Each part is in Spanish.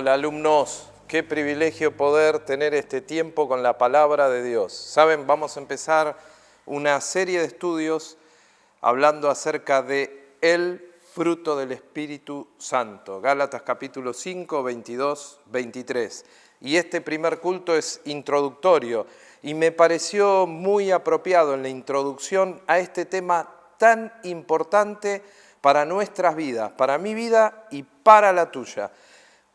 Hola alumnos, qué privilegio poder tener este tiempo con la palabra de Dios. Saben, vamos a empezar una serie de estudios hablando acerca de el fruto del Espíritu Santo. Gálatas capítulo 5, 22, 23. Y este primer culto es introductorio y me pareció muy apropiado en la introducción a este tema tan importante para nuestras vidas, para mi vida y para la tuya.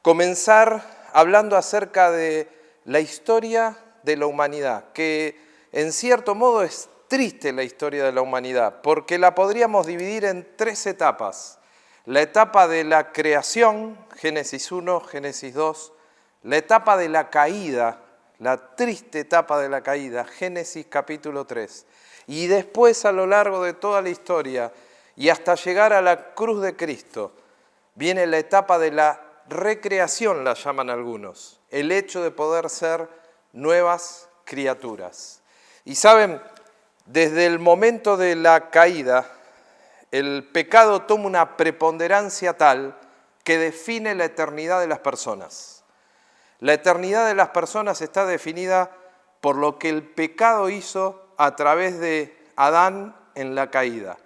Comenzar hablando acerca de la historia de la humanidad, que en cierto modo es triste la historia de la humanidad, porque la podríamos dividir en tres etapas. La etapa de la creación, Génesis 1, Génesis 2, la etapa de la caída, la triste etapa de la caída, Génesis capítulo 3, y después a lo largo de toda la historia y hasta llegar a la cruz de Cristo, viene la etapa de la recreación, la llaman algunos, el hecho de poder ser nuevas criaturas. Y saben, desde el momento de la caída, el pecado toma una preponderancia tal que define la eternidad de las personas. La eternidad de las personas está definida por lo que el pecado hizo a través de Adán en la caída.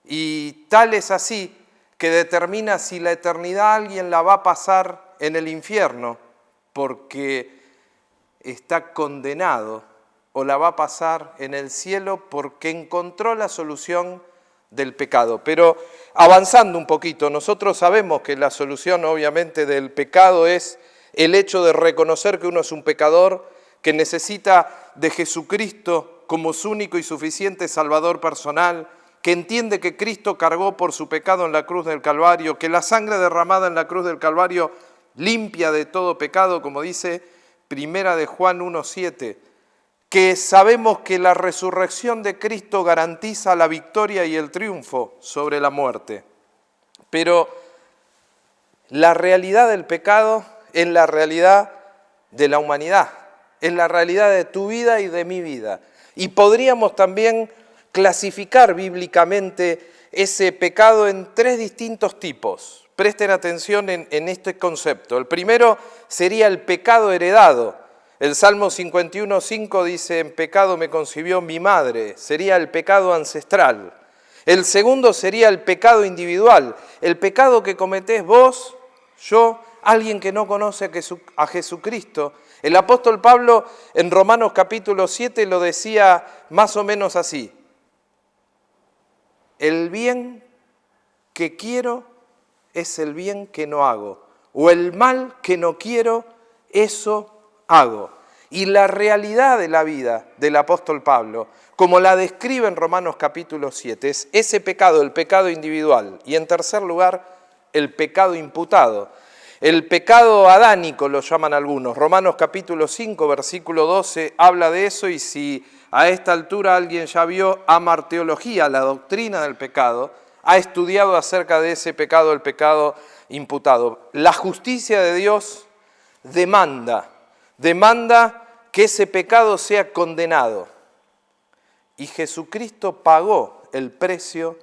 Y tal es así que determina si la eternidad alguien la va a pasar en el infierno porque está condenado o la va a pasar en el cielo porque encontró la solución del pecado. Pero avanzando un poquito, nosotros sabemos que la solución obviamente del pecado es el hecho de reconocer que uno es un pecador, que necesita de Jesucristo como su único y suficiente Salvador personal, que entiende que Cristo cargó por su pecado en la cruz del Calvario, que la sangre derramada en la cruz del Calvario limpia de todo pecado, como dice Primera de Juan 1:7, que sabemos que la resurrección de Cristo garantiza la victoria y el triunfo sobre la muerte. Pero la realidad del pecado es la realidad de la humanidad, es la realidad de tu vida y de mi vida. Y podríamos también clasificar bíblicamente ese pecado en tres distintos tipos. Presten atención en este concepto. El primero sería el pecado heredado. El Salmo 51:5 dice, en pecado me concibió mi madre. Sería el pecado ancestral. El segundo sería el pecado individual. El pecado que cometés vos, yo, alguien que no conoce a Jesucristo. El apóstol Pablo en Romanos capítulo 7 lo decía más o menos así. El bien que quiero es el bien que no hago, o el mal que no quiero, eso hago. Y la realidad de la vida del apóstol Pablo, como la describe en Romanos capítulo 7, es ese pecado, el pecado individual. Y en tercer lugar, el pecado imputado. El pecado adánico lo llaman algunos. Romanos capítulo 5, versículo 12, habla de eso y si a esta altura alguien ya vio amarteología, la doctrina del pecado, ha estudiado acerca de ese pecado, el pecado imputado. La justicia de Dios demanda que ese pecado sea condenado. Y Jesucristo pagó el precio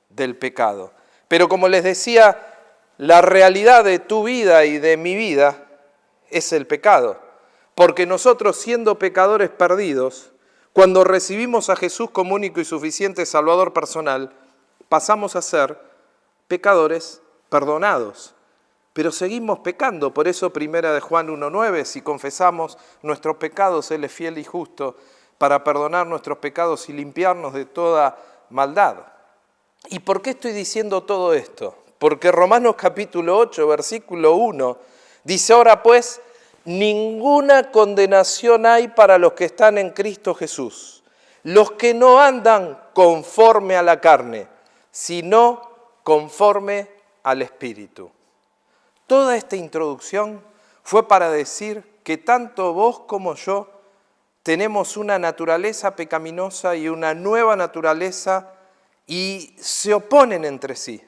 del pecado. Pero como les decía, la realidad de tu vida y de mi vida es el pecado. Porque nosotros, siendo pecadores perdidos, cuando recibimos a Jesús como único y suficiente Salvador personal, pasamos a ser pecadores perdonados. Pero seguimos pecando, por eso Primera de Juan 1:9, si confesamos nuestros pecados, Él es fiel y justo para perdonar nuestros pecados y limpiarnos de toda maldad. ¿Y por qué estoy diciendo todo esto? Porque Romanos capítulo 8, versículo 1, dice, ahora pues, ninguna condenación hay para los que están en Cristo Jesús, los que no andan conforme a la carne, sino conforme al Espíritu. Toda esta introducción fue para decir que tanto vos como yo tenemos una naturaleza pecaminosa y una nueva naturaleza y se oponen entre sí.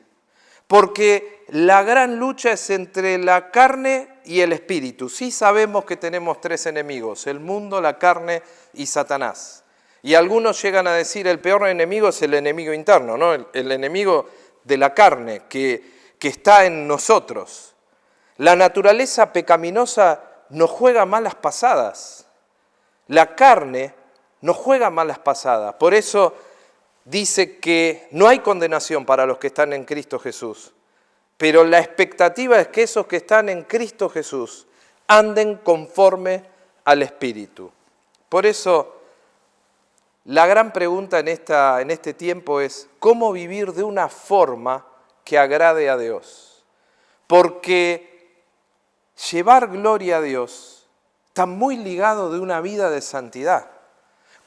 Porque la gran lucha es entre la carne y el espíritu. Sí sabemos que tenemos tres enemigos, el mundo, la carne y Satanás. Y algunos llegan a decir el peor enemigo es el enemigo interno, ¿no? El enemigo de la carne que está en nosotros. La naturaleza pecaminosa nos juega malas pasadas. La carne nos juega malas pasadas. Por eso dice que no hay condenación para los que están en Cristo Jesús. Pero la expectativa es que esos que están en Cristo Jesús anden conforme al Espíritu. Por eso, la gran pregunta en este tiempo es, ¿cómo vivir de una forma que agrade a Dios? Porque llevar gloria a Dios está muy ligado de una vida de santidad.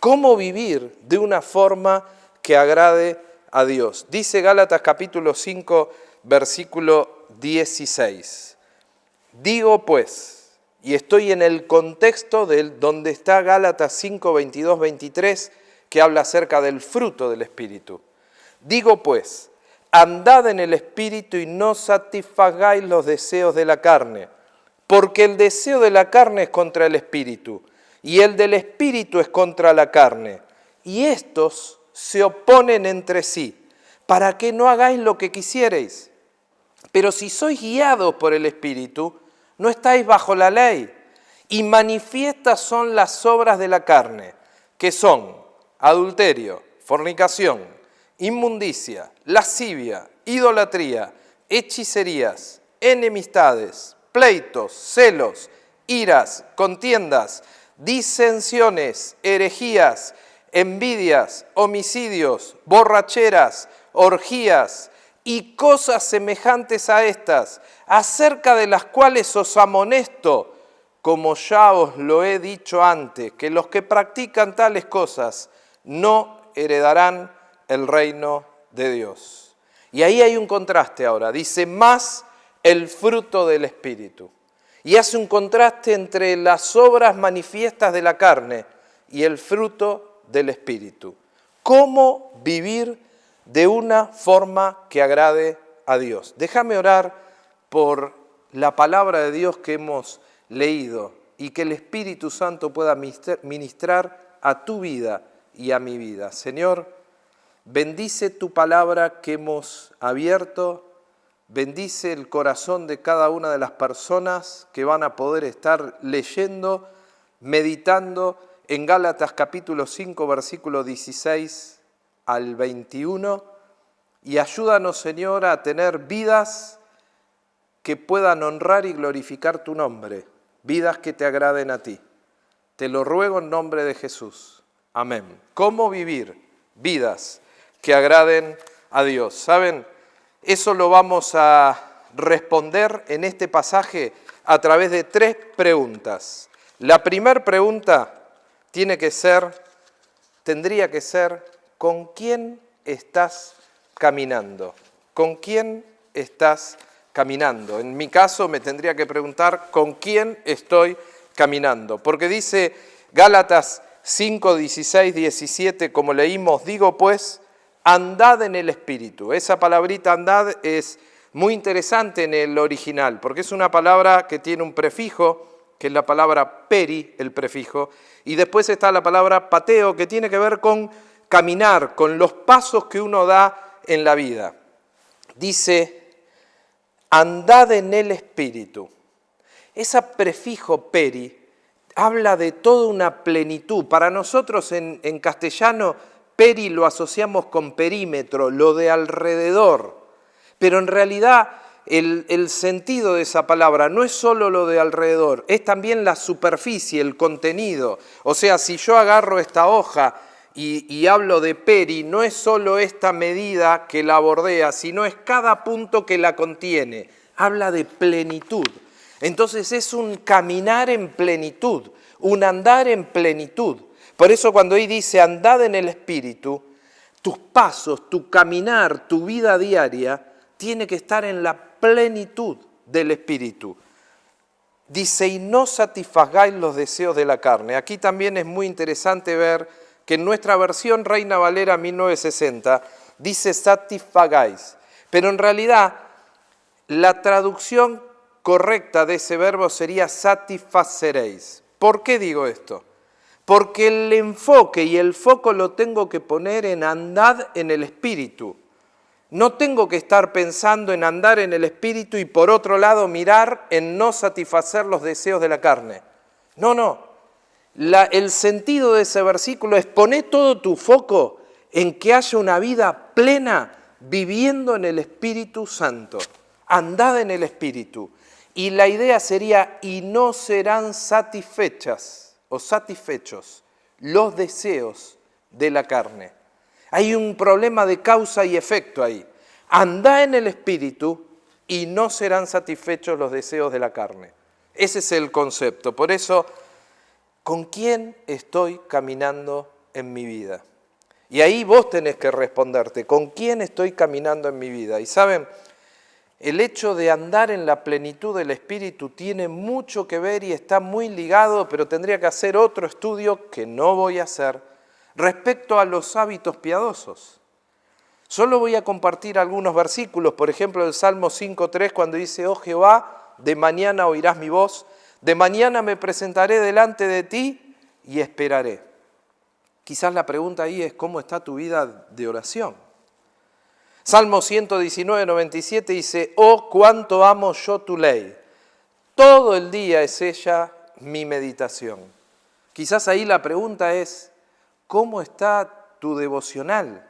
¿Cómo vivir de una forma que agrade a Dios? Dice Gálatas capítulo 5, versículo 16. Digo pues, y estoy en el contexto de donde está Gálatas 5, 22, 23, que habla acerca del fruto del Espíritu. Digo pues, andad en el Espíritu y no satisfagáis los deseos de la carne, porque el deseo de la carne es contra el Espíritu, y el del Espíritu es contra la carne, y estos se oponen entre sí, para que no hagáis lo que quisierais. Pero si sois guiados por el Espíritu, no estáis bajo la ley, y manifiestas son las obras de la carne, que son adulterio, fornicación, inmundicia, lascivia, idolatría, hechicerías, enemistades, pleitos, celos, iras, contiendas, disensiones, herejías, envidias, homicidios, borracheras, orgías y cosas semejantes a estas, acerca de las cuales os amonesto, como ya os lo he dicho antes, que los que practican tales cosas no heredarán el reino de Dios. Y ahí hay un contraste ahora, dice más el fruto del Espíritu. Y hace un contraste entre las obras manifiestas de la carne y el fruto del Espíritu. ¿Cómo vivir de una forma que agrade a Dios? Déjame orar por la palabra de Dios que hemos leído y que el Espíritu Santo pueda ministrar a tu vida y a mi vida. Señor, bendice tu palabra que hemos abierto, bendice el corazón de cada una de las personas que van a poder estar leyendo, meditando en Gálatas capítulo 5, versículo 16 al 21, y ayúdanos, Señor, a tener vidas que puedan honrar y glorificar tu nombre, vidas que te agraden a ti. Te lo ruego en nombre de Jesús. Amén. ¿Cómo vivir vidas que agraden a Dios? ¿Saben? Eso lo vamos a responder en este pasaje a través de 3 preguntas. La primera pregunta tendría que ser, ¿con quién estás caminando? ¿Con quién estás caminando? En mi caso me tendría que preguntar, ¿con quién estoy caminando? Porque dice Gálatas 5, 16, 17, como leímos, digo pues, andad en el Espíritu. Esa palabrita andad es muy interesante en el original, porque es una palabra que tiene un prefijo, que es la palabra peri, el prefijo, y después está la palabra pateo, que tiene que ver con caminar, con los pasos que uno da en la vida. Dice, andad en el Espíritu. Ese prefijo peri habla de toda una plenitud. Para nosotros en castellano, peri lo asociamos con perímetro, lo de alrededor. Pero en realidad el sentido de esa palabra no es solo lo de alrededor, es también la superficie, el contenido. O sea, si yo agarro esta hoja y hablo de peri, no es solo esta medida que la bordea, sino es cada punto que la contiene. Habla de plenitud. Entonces es un caminar en plenitud, un andar en plenitud. Por eso cuando ahí dice andad en el Espíritu, tus pasos, tu caminar, tu vida diaria, tiene que estar en la plenitud del Espíritu. Dice, y no satisfagáis los deseos de la carne. Aquí también es muy interesante ver que en nuestra versión Reina Valera 1960 dice satisfagáis. Pero en realidad la traducción correcta de ese verbo sería satisfaceréis. ¿Por qué digo esto? Porque el enfoque y el foco lo tengo que poner en andad en el Espíritu. No tengo que estar pensando en andar en el Espíritu y por otro lado mirar en no satisfacer los deseos de la carne. No. El sentido de ese versículo es poner todo tu foco en que haya una vida plena viviendo en el Espíritu Santo. Andad en el Espíritu. Y la idea sería, y no serán satisfechas o satisfechos los deseos de la carne. Hay un problema de causa y efecto ahí. Andá en el Espíritu y no serán satisfechos los deseos de la carne. Ese es el concepto. Por eso, ¿con quién estoy caminando en mi vida? Y ahí vos tenés que responderte, ¿con quién estoy caminando en mi vida? Y saben, el hecho de andar en la plenitud del Espíritu tiene mucho que ver y está muy ligado, pero tendría que hacer otro estudio que no voy a hacer, respecto a los hábitos piadosos. Solo voy a compartir algunos versículos, por ejemplo el Salmo 5.3 cuando dice, oh Jehová, de mañana oirás mi voz, de mañana me presentaré delante de ti y esperaré. Quizás la pregunta ahí es, ¿cómo está tu vida de oración? Salmo 119.97 dice, oh cuánto amo yo tu ley, todo el día es ella mi meditación. Quizás ahí la pregunta es, ¿cómo está tu devocional?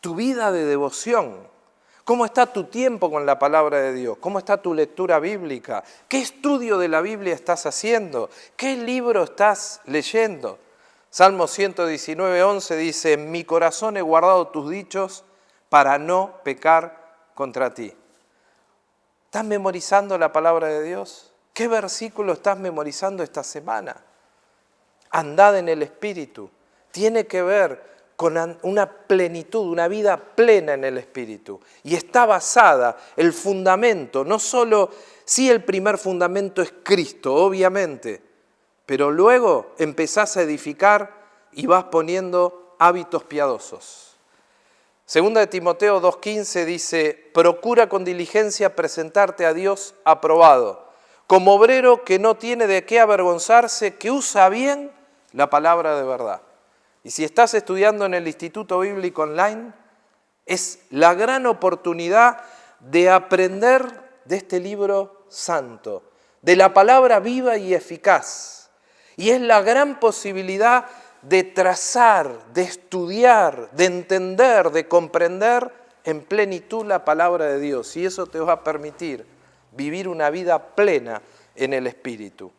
Tu vida de devoción. ¿Cómo está tu tiempo con la palabra de Dios? ¿Cómo está tu lectura bíblica? ¿Qué estudio de la Biblia estás haciendo? ¿Qué libro estás leyendo? Salmo 119.11 dice, en mi corazón he guardado tus dichos para no pecar contra ti. ¿Estás memorizando la palabra de Dios? ¿Qué versículo estás memorizando esta semana? Andad en el Espíritu. Tiene que ver con una plenitud, una vida plena en el Espíritu. Y está basada, el fundamento, no solo, sí el primer fundamento es Cristo, obviamente, pero luego empezás a edificar y vas poniendo hábitos piadosos. Segunda de Timoteo 2.15 dice, procura con diligencia presentarte a Dios aprobado, como obrero que no tiene de qué avergonzarse, que usa bien la palabra de verdad. Y si estás estudiando en el Instituto Bíblico Online, es la gran oportunidad de aprender de este libro santo, de la palabra viva y eficaz. Y es la gran posibilidad de trazar, de estudiar, de entender, de comprender en plenitud la palabra de Dios. Y eso te va a permitir vivir una vida plena en el Espíritu.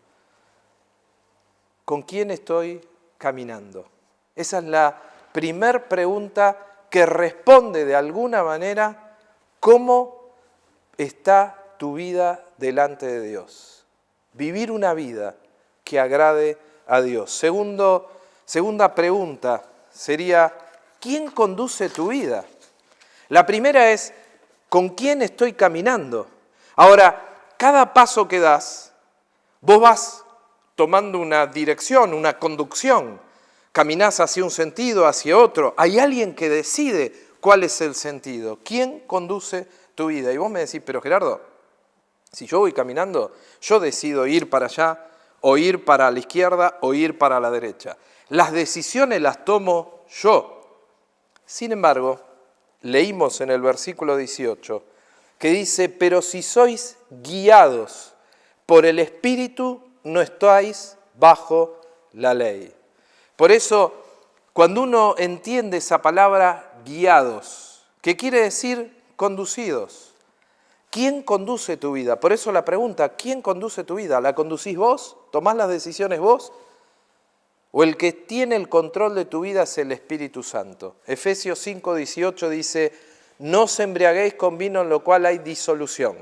¿Con quién estoy caminando? Esa es la primer pregunta que responde de alguna manera cómo está tu vida delante de Dios. Vivir una vida que agrade a Dios. Segunda pregunta sería, ¿quién conduce tu vida? La primera es, ¿con quién estoy caminando? Ahora, cada paso que das, vos vas tomando una dirección, una conducción. Caminás hacia un sentido, hacia otro. Hay alguien que decide cuál es el sentido. ¿Quién conduce tu vida? Y vos me decís, pero Gerardo, si yo voy caminando, yo decido ir para allá, o ir para la izquierda, o ir para la derecha. Las decisiones las tomo yo. Sin embargo, leímos en el versículo 18, que dice, pero si sois guiados por el Espíritu, no estáis bajo la ley. Por eso, cuando uno entiende esa palabra guiados, ¿qué quiere decir conducidos? ¿Quién conduce tu vida? Por eso la pregunta, ¿quién conduce tu vida? ¿La conducís vos? ¿Tomás las decisiones vos? ¿O el que tiene el control de tu vida es el Espíritu Santo? Efesios 5:18 dice, no os embriaguéis con vino en lo cual hay disolución.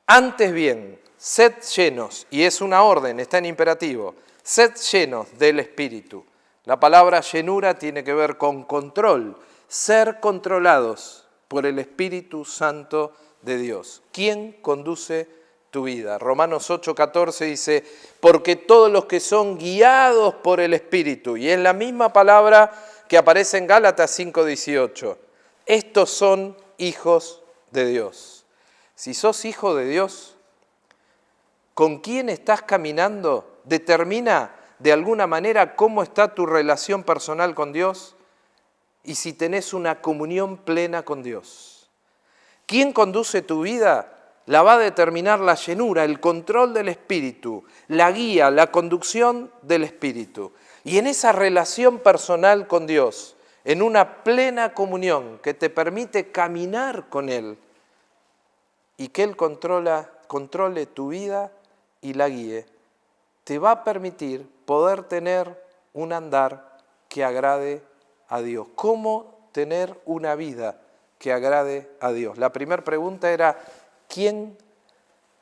Antes bien, sed llenos, y es una orden, está en imperativo, sed llenos del Espíritu. La palabra llenura tiene que ver con control, ser controlados por el Espíritu Santo de Dios. ¿Quién conduce tu vida? Romanos 8:14 dice, porque todos los que son guiados por el Espíritu, y es la misma palabra que aparece en Gálatas 5:18, estos son hijos de Dios. Si sos hijo de Dios, ¿con quién estás caminando? ¿Determina de alguna manera cómo está tu relación personal con Dios? y si tenés una comunión plena con Dios. ¿Quién conduce tu vida? La va a determinar la llenura, el control del Espíritu, la guía, la conducción del Espíritu. Y en esa relación personal con Dios, en una plena comunión que te permite caminar con Él y que Él controle tu vida y la guíe, te va a permitir poder tener un andar que agrade a Dios. ¿Cómo tener una vida que agrade a Dios? La primera pregunta era,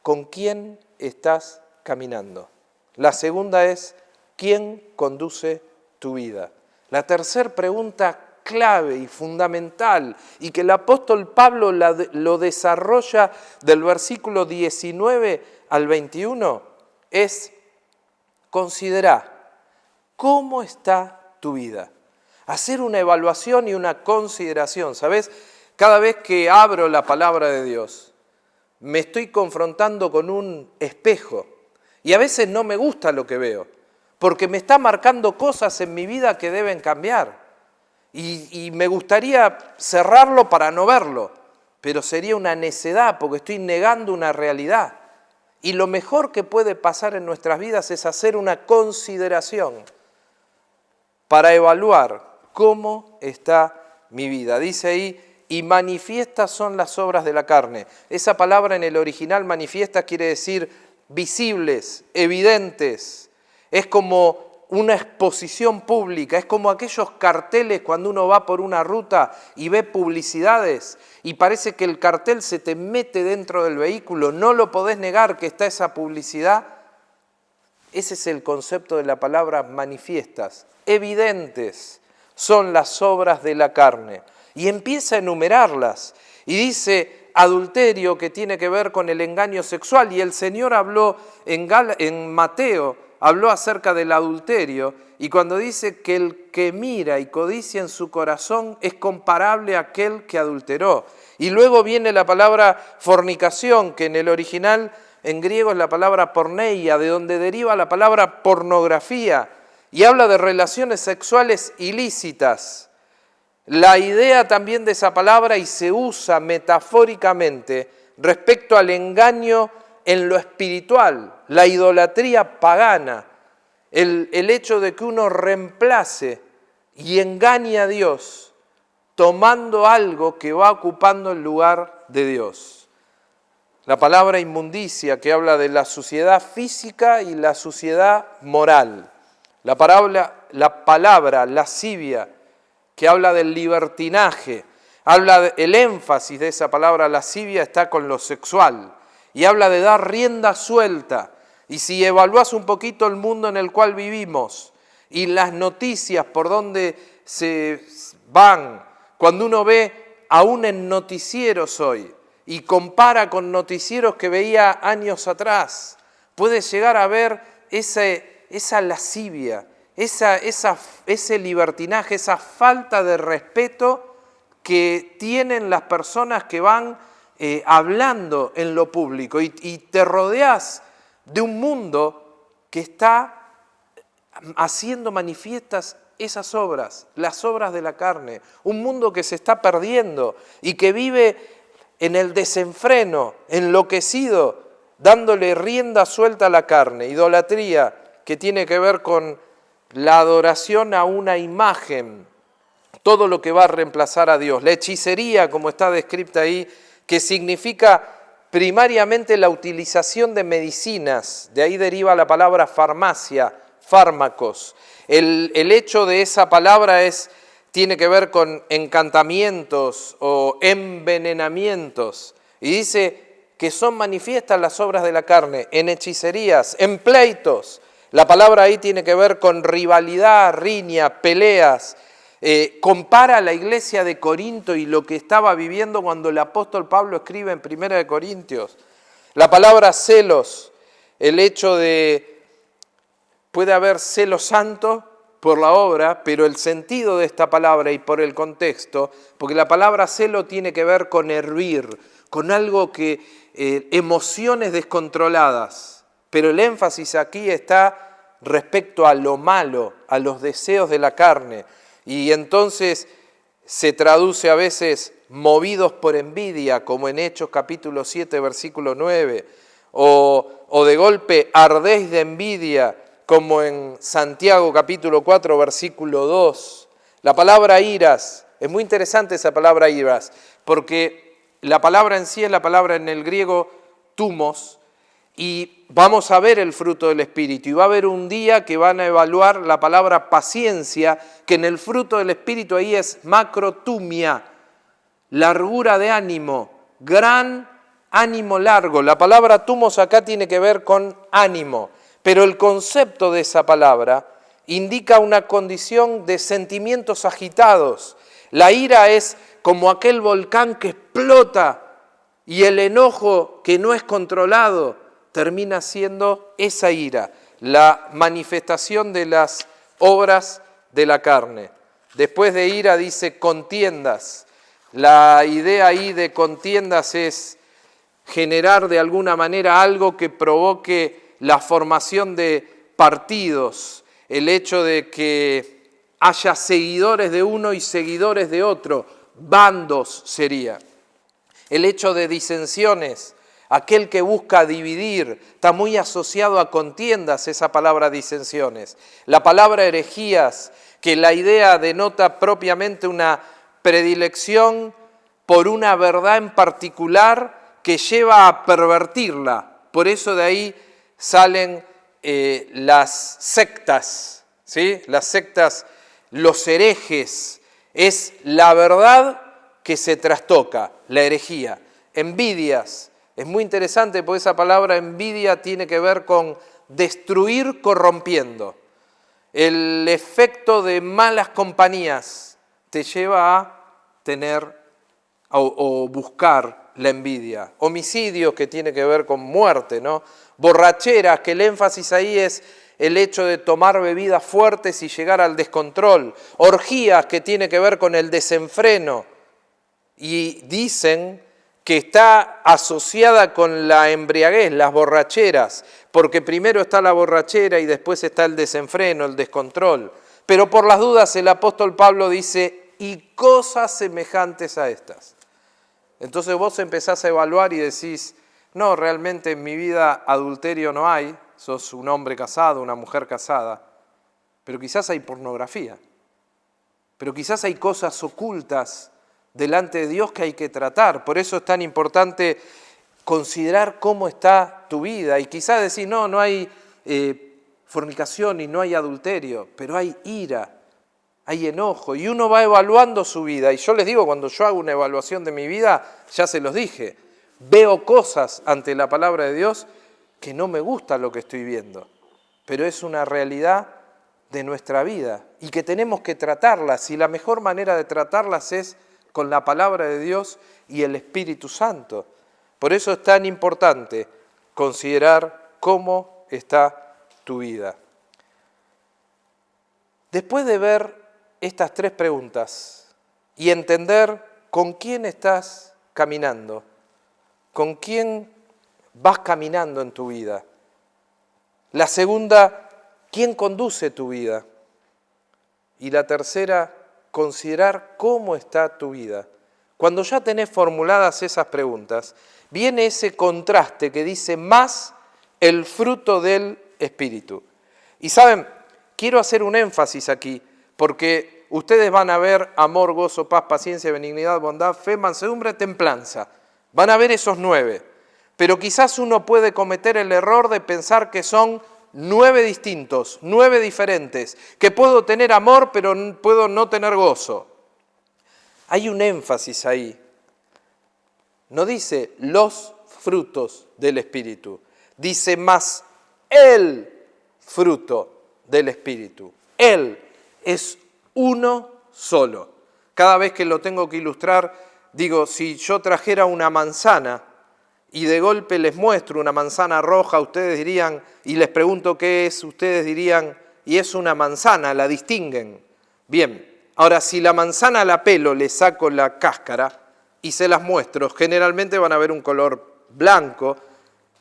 ¿con quién estás caminando? La segunda es, ¿quién conduce tu vida? La tercera pregunta clave y fundamental, y que el apóstol Pablo lo desarrolla del versículo 19 al 21, es considerar cómo está tu vida. Hacer una evaluación y una consideración, ¿sabes? Cada vez que abro la palabra de Dios, me estoy confrontando con un espejo y a veces no me gusta lo que veo, porque me está marcando cosas en mi vida que deben cambiar y me gustaría cerrarlo para no verlo, pero sería una necedad porque estoy negando una realidad. Y lo mejor que puede pasar en nuestras vidas es hacer una consideración para evaluar cómo está mi vida. Dice ahí, y manifiestas son las obras de la carne. Esa palabra en el original manifiesta quiere decir visibles, evidentes. Es como una exposición pública, es como aquellos carteles cuando uno va por una ruta y ve publicidades y parece que el cartel se te mete dentro del vehículo, no lo podés negar que está esa publicidad. Ese es el concepto de la palabra manifiestas, evidentes son las obras de la carne. Y empieza a enumerarlas y dice adulterio, que tiene que ver con el engaño sexual, y el Señor habló en Mateo, habló acerca del adulterio, y cuando dice que el que mira y codicia en su corazón es comparable a aquel que adulteró. Y luego viene la palabra fornicación, que en el original en griego es la palabra porneia, de donde deriva la palabra pornografía, y habla de relaciones sexuales ilícitas. La idea también de esa palabra, y se usa metafóricamente respecto al engaño en lo espiritual, la idolatría pagana, el hecho de que uno reemplace y engañe a Dios tomando algo que va ocupando el lugar de Dios. La palabra inmundicia, que habla de la suciedad física y la suciedad moral. La palabra lascivia, que habla del libertinaje, el énfasis de esa palabra lascivia está con lo sexual, y habla de dar rienda suelta. Y si evalúas un poquito el mundo en el cual vivimos y las noticias por donde se van, cuando uno ve aún en noticieros hoy y compara con noticieros que veía años atrás, puede llegar a ver esa lascivia, ese libertinaje, esa falta de respeto que tienen las personas que van hablando en lo público, y te rodeas de un mundo que está haciendo manifiestas esas obras, las obras de la carne, un mundo que se está perdiendo y que vive en el desenfreno, enloquecido, dándole rienda suelta a la carne. Idolatría, que tiene que ver con la adoración a una imagen, todo lo que va a reemplazar a Dios. La hechicería, como está descrita ahí, que significa primariamente la utilización de medicinas, de ahí deriva la palabra farmacia, fármacos. El hecho de esa palabra tiene que ver con encantamientos o envenenamientos, y dice que son manifiestas las obras de la carne, en hechicerías, en pleitos. La palabra ahí tiene que ver con rivalidad, riña, peleas. Compara a la iglesia de Corinto y lo que estaba viviendo cuando el apóstol Pablo escribe en 1 Corintios. La palabra celos, el hecho de, puede haber celo santo por la obra, pero el sentido de esta palabra y por el contexto, porque la palabra celo tiene que ver con hervir, con algo que, emociones descontroladas, pero el énfasis aquí está respecto a lo malo, a los deseos de la carne. Y entonces se traduce a veces movidos por envidia, como en Hechos capítulo 7, versículo 9, o de golpe ardéis de envidia, como en Santiago capítulo 4, versículo 2. La palabra iras, es muy interesante esa palabra iras, porque la palabra en sí es la palabra en el griego tumos, y vamos a ver el fruto del Espíritu, y va a haber un día que van a evaluar la palabra paciencia, que en el fruto del Espíritu ahí es macrotumia, largura de ánimo, gran ánimo largo. La palabra tumos acá tiene que ver con ánimo, pero el concepto de esa palabra indica una condición de sentimientos agitados. La ira es como aquel volcán que explota y el enojo que no es controlado termina siendo esa ira, la manifestación de las obras de la carne. Después de ira dice contiendas. La idea ahí de contiendas es generar de alguna manera algo que provoque la formación de partidos, el hecho de que haya seguidores de uno y seguidores de otro, bandos sería. El hecho de disensiones, aquel que busca dividir, está muy asociado a contiendas esa palabra disensiones. La palabra herejías, que la idea denota propiamente una predilección por una verdad en particular que lleva a pervertirla. Por eso de ahí salen las sectas, ¿sí? Las sectas, los herejes, es la verdad que se trastoca, la herejía. Envidias, es muy interesante porque esa palabra envidia tiene que ver con destruir corrompiendo. El efecto de malas compañías te lleva a tener o buscar la envidia. Homicidios, que tiene que ver con muerte, ¿no? Borracheras, que el énfasis ahí es el hecho de tomar bebidas fuertes y llegar al descontrol. Orgías, que tiene que ver con el desenfreno. Y dicen que está asociada con la embriaguez, las borracheras, porque primero está la borrachera y después está el desenfreno, el descontrol. Pero por las dudas el apóstol Pablo dice, y cosas semejantes a estas. Entonces vos empezás a evaluar y decís, no, realmente en mi vida adulterio no hay, sos un hombre casado, una mujer casada, pero quizás hay pornografía, pero quizás hay cosas ocultas delante de Dios que hay que tratar. Por eso es tan importante considerar cómo está tu vida. Y quizás decir, no hay fornicación y no hay adulterio, pero hay ira, hay enojo. Y uno va evaluando su vida. Y yo les digo, cuando yo hago una evaluación de mi vida, ya se los dije, veo cosas ante la palabra de Dios que no me gusta lo que estoy viendo. Pero es una realidad de nuestra vida y que tenemos que tratarlas. Y la mejor manera de tratarlas es con la palabra de Dios y el Espíritu Santo. Por eso es tan importante considerar cómo está tu vida. Después de ver estas tres preguntas y entender con quién estás caminando, con quién vas caminando en tu vida. La segunda, ¿quién conduce tu vida? Y la tercera, considerar cómo está tu vida. Cuando ya tenés formuladas esas preguntas, viene ese contraste que dice más el fruto del Espíritu. Y saben, quiero hacer un énfasis aquí, porque ustedes van a ver amor, gozo, paz, paciencia, benignidad, bondad, fe, mansedumbre, templanza. Van a ver esos 9. Pero quizás uno puede cometer el error de pensar que son 9 distintos, 9 diferentes, que puedo tener amor pero puedo no tener gozo. Hay un énfasis ahí. No dice los frutos del Espíritu, dice más el fruto del Espíritu. Él es uno solo. Cada vez que lo tengo que ilustrar, digo, si yo trajera una manzana y de golpe les muestro una manzana roja, ustedes dirían, y les pregunto qué es, ustedes dirían, y es una manzana, la distinguen. Bien, ahora si la manzana la pelo, le saco la cáscara y se las muestro, generalmente van a ver un color blanco,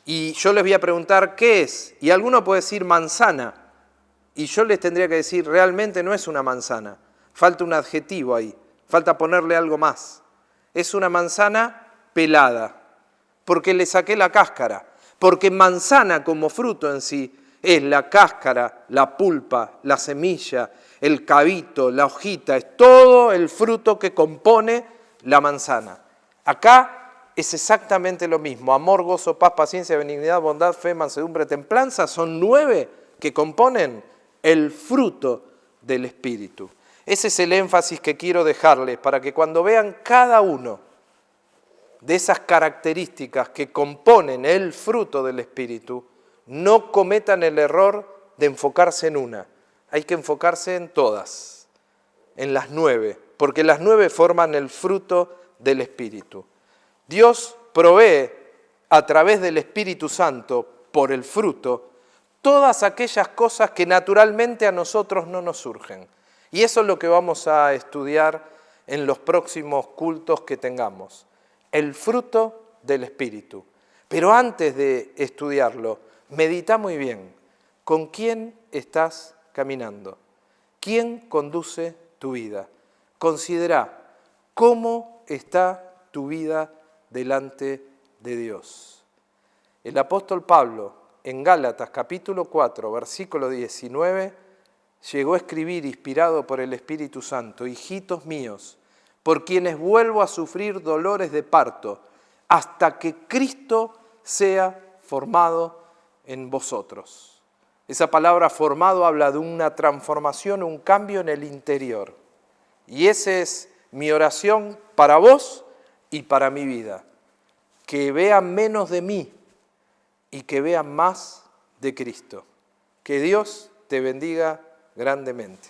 y yo les voy a preguntar qué es, y alguno puede decir manzana, y yo les tendría que decir, realmente no es una manzana, falta un adjetivo ahí, falta ponerle algo más. Es una manzana pelada, porque le saqué la cáscara, porque manzana como fruto en sí es la cáscara, la pulpa, la semilla, el cabito, la hojita, es todo el fruto que compone la manzana. Acá es exactamente lo mismo: amor, gozo, paz, paciencia, benignidad, bondad, fe, mansedumbre, templanza. Son 9 que componen el fruto del Espíritu. Ese es el énfasis que quiero dejarles para que cuando vean cada uno de esas características que componen el fruto del Espíritu, no cometan el error de enfocarse en una. Hay que enfocarse en todas, en las 9, porque las 9 forman el fruto del Espíritu. Dios provee a través del Espíritu Santo, por el fruto, todas aquellas cosas que naturalmente a nosotros no nos surgen. Y eso es lo que vamos a estudiar en los próximos cultos que tengamos. El fruto del Espíritu. Pero antes de estudiarlo, medita muy bien. ¿Con quién estás caminando? ¿Quién conduce tu vida? Considera cómo está tu vida delante de Dios. El apóstol Pablo, en Gálatas capítulo 4, versículo 19, llegó a escribir, inspirado por el Espíritu Santo: hijitos míos, por quienes vuelvo a sufrir dolores de parto, hasta que Cristo sea formado en vosotros. Esa palabra formado habla de una transformación, un cambio en el interior. Y esa es mi oración para vos y para mi vida. Que vean menos de mí y que vean más de Cristo. Que Dios te bendiga grandemente.